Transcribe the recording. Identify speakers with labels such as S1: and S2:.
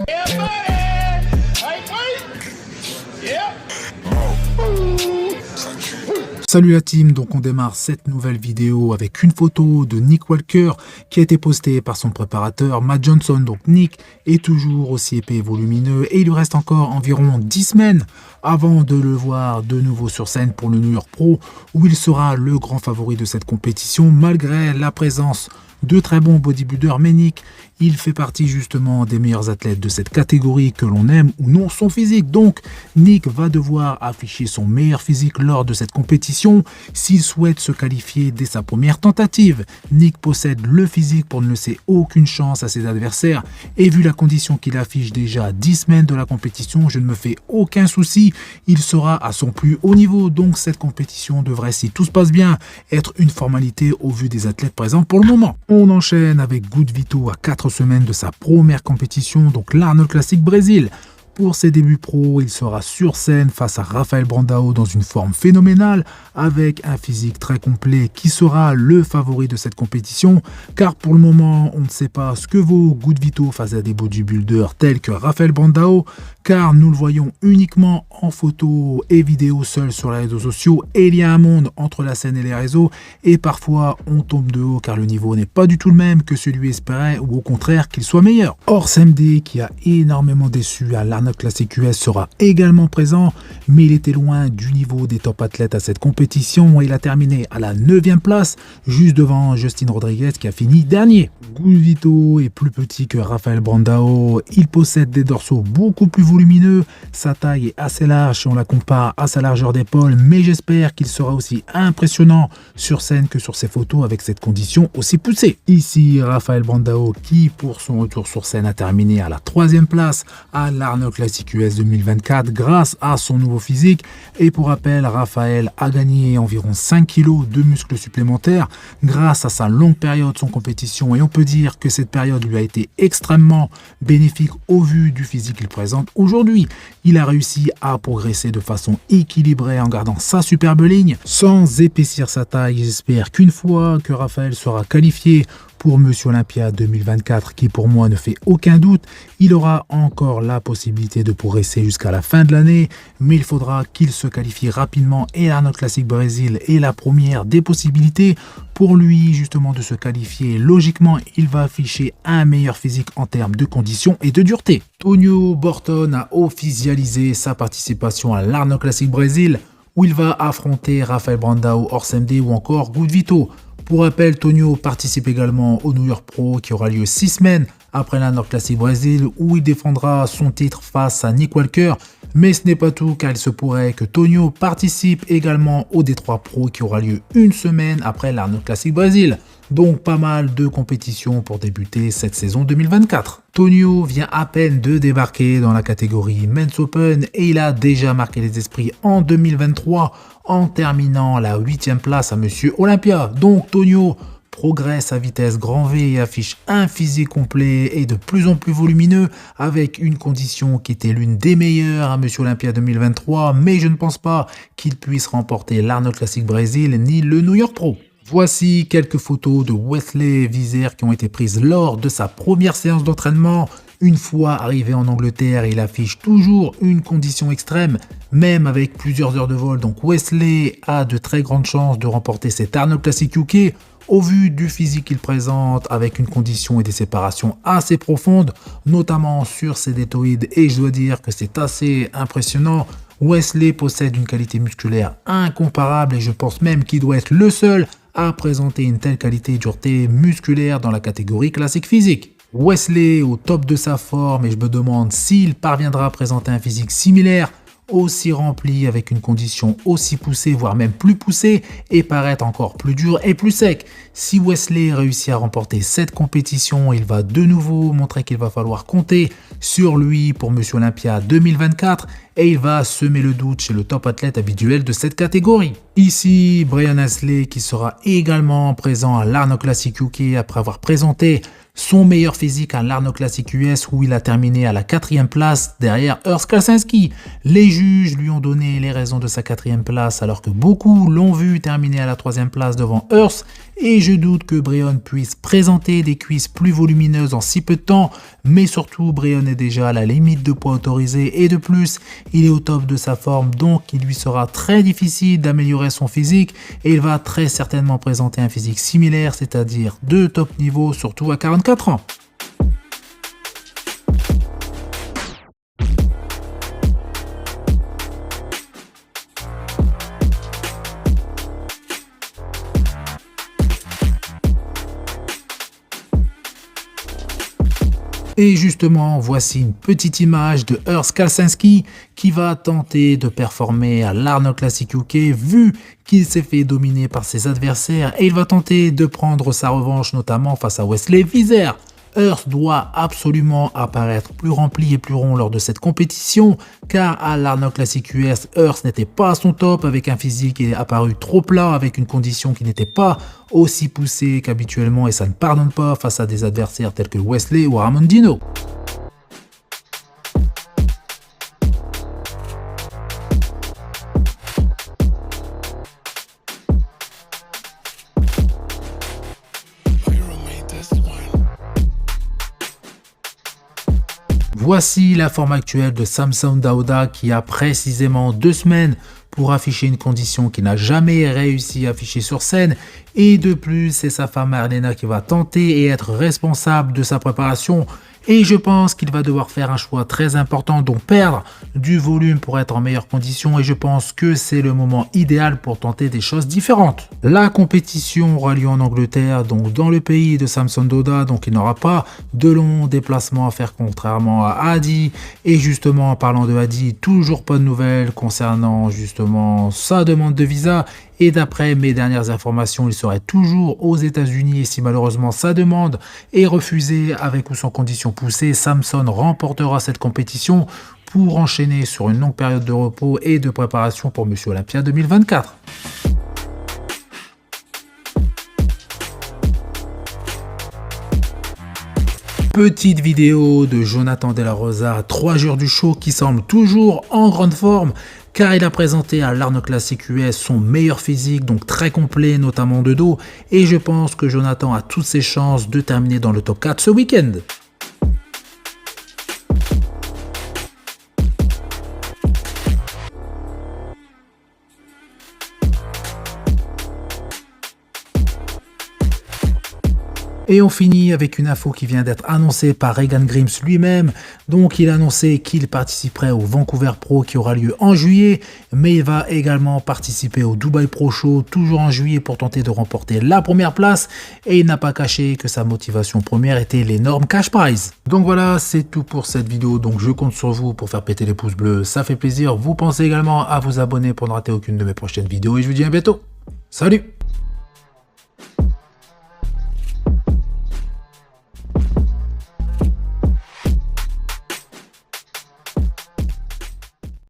S1: Yeah, buddy. Hey, wait. Yeah.
S2: Salut la team, donc on démarre cette nouvelle vidéo avec une photo de Nick Walker qui a été postée par son préparateur Matt Johnson. Donc Nick est toujours aussi épais et volumineux et il lui reste encore environ 10 semaines avant de le voir de nouveau sur scène pour le New York Pro où il sera le grand favori de cette compétition malgré la présence de très bons bodybuilders. Mais Nick, il fait partie justement des meilleurs athlètes de cette catégorie, que l'on aime ou non son physique. Donc Nick va devoir afficher son meilleur physique lors de cette compétition s'il souhaite se qualifier dès sa première tentative. Nick possède le physique pour ne laisser aucune chance à ses adversaires et vu la condition qu'il affiche déjà à 10 semaines de la compétition, je ne me fais aucun souci, il sera à son plus haut niveau. Donc cette compétition devrait, si tout se passe bien, être une formalité au vu des athlètes présents pour le moment. On enchaîne avec Good Vito à 4 semaines de sa première compétition, donc l'Arnold Classic Brésil. Pour ses débuts pro, il sera sur scène face à Rafael Brandao dans une forme phénoménale avec un physique très complet qui sera le favori de cette compétition car pour le moment on ne sait pas ce que vaut Good Vito face à des bodybuilders tels que Rafael Brandao car nous le voyons uniquement en photo et vidéo seul sur les réseaux sociaux et il y a un monde entre la scène et les réseaux et parfois on tombe de haut car le niveau n'est pas du tout le même que celui espéré ou au contraire qu'il soit meilleur. Or SMD qui a énormément déçu à l'Arnold Classic US sera également présent, mais il était loin du niveau des top athlètes à cette compétition et il a terminé à la 9e place, juste devant Justin Rodriguez qui a fini dernier. Good Vito est plus petit que Rafael Brandao, il possède des dorsaux beaucoup plus volumineux, sa taille est assez large si on la compare à sa largeur d'épaule, mais j'espère qu'il sera aussi impressionnant sur scène que sur ses photos avec cette condition aussi poussée. Ici, Rafael Brandao qui pour son retour sur scène a terminé à la 3e place à l'Arnold Classic US 2024 grâce à son nouveau physique et pour rappel Rafael a gagné environ 5 kg de muscles supplémentaires grâce à sa longue période sans compétition et on peut dire que cette période lui a été extrêmement bénéfique au vu du physique qu'il présente aujourd'hui. Il a réussi à progresser de façon équilibrée en gardant sa superbe ligne sans épaissir sa taille. J'espère qu'une fois que Rafael sera qualifié pour Monsieur Olympia 2024, qui pour moi ne fait aucun doute, il aura encore la possibilité de progresser jusqu'à la fin de l'année, mais il faudra qu'il se qualifie rapidement et l'Arnold Classic Brésil est la première des possibilités pour lui justement de se qualifier. Logiquement, il va afficher un meilleur physique en termes de conditions et de dureté. Tonio Borton a officialisé sa participation à l'Arnold Classic Brésil où il va affronter Rafael Brandao, Orsemde ou encore Good Vito. Pour rappel, Tonio participe également au New York Pro qui aura lieu 6 semaines après l'Arnold Classic Brésil où il défendra son titre face à Nick Walker. Mais ce n'est pas tout car il se pourrait que Tonio participe également au D3 Pro qui aura lieu une semaine après l'Arnold Classic Brésil. Donc pas mal de compétitions pour débuter cette saison 2024. Tonio vient à peine de débarquer dans la catégorie Men's Open et il a déjà marqué les esprits en 2023 en terminant la 8e place à Monsieur Olympia. Donc Tonio progresse à vitesse grand V et affiche un physique complet et de plus en plus volumineux avec une condition qui était l'une des meilleures à Monsieur Olympia 2023, mais je ne pense pas qu'il puisse remporter l'Arnold Classic Brésil ni le New York Pro. Voici quelques photos de Wesley Vissers qui ont été prises lors de sa première séance d'entraînement. Une fois arrivé en Angleterre, il affiche toujours une condition extrême, même avec plusieurs heures de vol. Donc Wesley a de très grandes chances de remporter cet Arnold Classic UK au vu du physique qu'il présente avec une condition et des séparations assez profondes, notamment sur ses deltoïdes et je dois dire que c'est assez impressionnant. Wesley possède une qualité musculaire incomparable et je pense même qu'il doit être le seul à présenter une telle qualité et dureté musculaire dans la catégorie classique physique. Wesley au top de sa forme et je me demande s'il parviendra à présenter un physique similaire aussi rempli avec une condition aussi poussée voire même plus poussée et paraître encore plus dur et plus sec. Si Wesley réussit à remporter cette compétition, il va de nouveau montrer qu'il va falloir compter sur lui pour Monsieur Olympia 2024 et il va semer le doute chez le top athlète habituel de cette catégorie. Ici, Brian Ansley qui sera également présent à l'Arnold Classic UK après avoir présenté son meilleur physique à l'Arnold Classic US où il a terminé à la 4e place derrière Urs Klasinski. Les juges lui ont donné les raisons de sa 4e place alors que beaucoup l'ont vu terminer à la 3e place devant Urs et je doute que Brian puisse présenter des cuisses plus volumineuses en si peu de temps, mais surtout Brian connaît déjà la limite de poids autorisé et de plus, il est au top de sa forme, donc il lui sera très difficile d'améliorer son physique et il va très certainement présenter un physique similaire, c'est-à-dire de top niveau, surtout à 44 ans. Et justement, voici une petite image de Urs Kalsinski qui va tenter de performer à l'Arnold Classic UK vu qu'il s'est fait dominer par ses adversaires et il va tenter de prendre sa revanche notamment face à Wesley Vissers. Urs doit absolument apparaître plus rempli et plus rond lors de cette compétition car à l'Arnold Classic US, Urs n'était pas à son top avec un physique qui est apparu trop plat avec une condition qui n'était pas aussi poussée qu'habituellement et ça ne pardonne pas face à des adversaires tels que Wesley ou Ramondino. Voici la forme actuelle de Samson Dauda qui a précisément 2 semaines pour afficher une condition qu'il n'a jamais réussi à afficher sur scène et de plus c'est sa femme Marlena qui va tenter et être responsable de sa préparation et je pense qu'il va devoir faire un choix très important donc perdre du volume pour être en meilleure condition et je pense que c'est le moment idéal pour tenter des choses différentes. La compétition aura lieu en Angleterre donc dans le pays de Samson Dauda donc il n'aura pas de longs déplacements à faire contrairement à Hadi et justement en parlant de Hadi toujours pas de nouvelles concernant justement sa demande de visa et d'après mes dernières informations il serait toujours aux États-Unis et si malheureusement sa demande est refusée avec ou sans condition poussée, Samson remportera cette compétition pour enchaîner sur une longue période de repos et de préparation pour Monsieur Olympia 2024. Petite vidéo de Jonathan De La Rosa à 3 jours du show qui semble toujours en grande forme car il a présenté à l'Arnold Classic US son meilleur physique, donc très complet, notamment de dos, et je pense que Jonathan a toutes ses chances de terminer dans le top 4 ce week-end. Et on finit avec une info qui vient d'être annoncée par Regan Grimes lui-même. Donc il a annoncé qu'il participerait au Vancouver Pro qui aura lieu en juillet. Mais il va également participer au Dubai Pro Show toujours en juillet pour tenter de remporter la première place. Et il n'a pas caché que sa motivation première était l'énorme cash prize. Donc voilà, c'est tout pour cette vidéo. Donc je compte sur vous pour faire péter les pouces bleus. Ça fait plaisir. Vous pensez également à vous abonner pour ne rater aucune de mes prochaines vidéos. Et je vous dis à bientôt. Salut!